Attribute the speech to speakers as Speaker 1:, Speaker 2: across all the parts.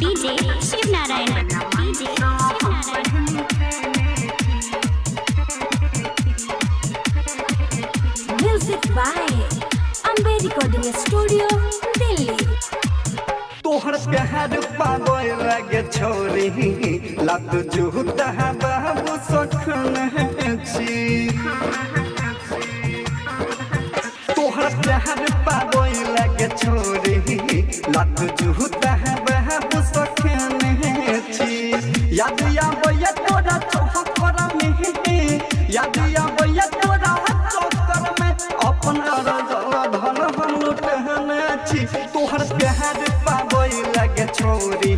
Speaker 1: DJ Shiv Narayan. DJ Shiv Narayan.
Speaker 2: Music by Amber Recording Studio, Delhi.
Speaker 3: तोहर प्यार पागल लगे छोरी लत जूता बाबू सखन छी तोहर प्यार पागल लगे छोरी लत जूता बाबू सखन छी याद आबैया तोरा चौकर में याद आबैया तोरा चौकर में अपना धन हम लुटने छी तोहर प्यार पागल लगे छोरी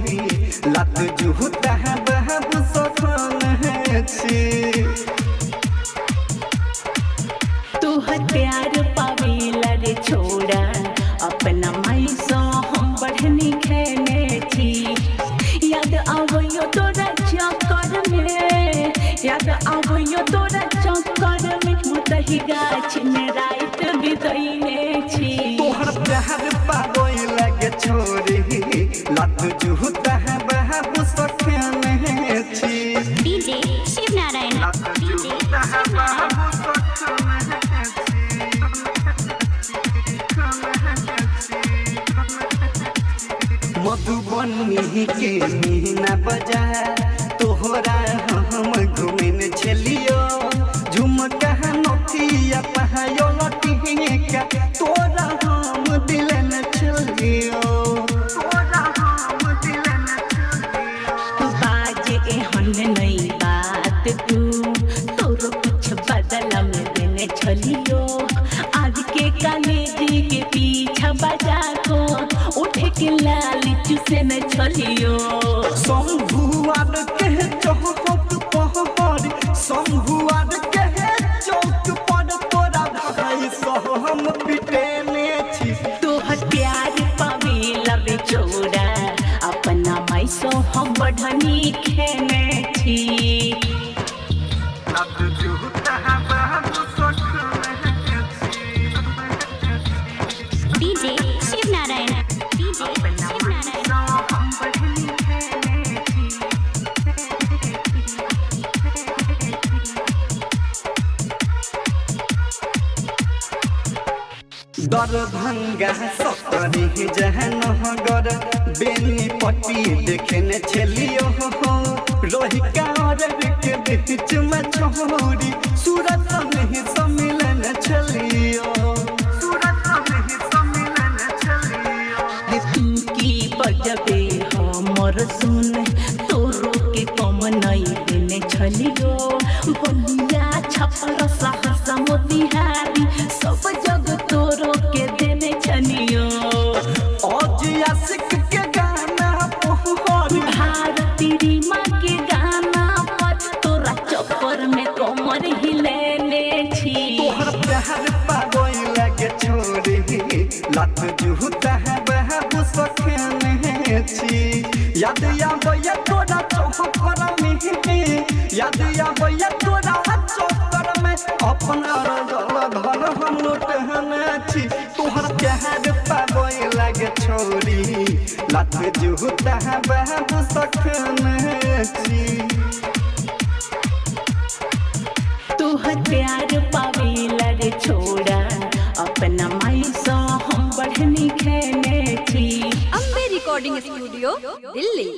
Speaker 3: लत जूता बाबू सखन छी
Speaker 4: तोहर प्यार पावेला रे छोड़ा अपना माई सो हम बढ़नी खेने थी याद आवयो तोरा चक्कर में याद आवयो तोरा चक्कर में मुतही गाछ में रात बितैने छी
Speaker 3: तोहर प्यार पागल लगे छोरी लत जूता बाबू सखन छी
Speaker 1: DJ Shiv Narayan. DJ Shiv Narayan.
Speaker 3: Madhubani के मीना बाजार तोहरा हम घूमे छलियो झुमका नथिया पहायो लटिका तोरा हम दिल न छलियो
Speaker 4: बाजे एहन नहीं बात तू तोरो कुछ बदला में देने छलियो आज के कलेजी के पीछा बजा को उठ के लाली चुसे न छलियो
Speaker 3: शंभुआर के चौक पहर शंभुआर के चौक पर तोरा भाई सह हम पिटेने छी
Speaker 4: तोहर प्यार पावेला बेचोरा अपना माई सो हम बढ़नी खेने थी
Speaker 1: DJ Shiv Narayan. DJ Shiv Narayan.
Speaker 3: Darbhanga सतरी जहनगर Benipatti देखने छलियो रोहिका और के बीच में छोरी सूरत में सम्मिलन छलियो
Speaker 4: तू की बजबे हमर सुन तोरो के कम नहीं देने छलियो बलिया छपर सहस मोतिहारी सब जग तोरो के देने छलियो
Speaker 3: आज आशिक के गाना पोहर
Speaker 4: भारती रीमा के गाना पर तोरा चक्कर में कमर हिलेने छी
Speaker 3: तोहर प्यार पागल लगे छोरी लत जूता बाबू सखन छी याद आबैया तोरा चौकर में याद आबैया तोरा चौकर में अपना धन हम लुटने छी तोहर प्यार पागल लगे छोरी लत जूता बाबू सखन छी
Speaker 4: तोहर प्यार पावेला रे छोड़ा अपना माई सो हम बढ़नी खेने थी
Speaker 2: Amber Recording Studio, Delhi.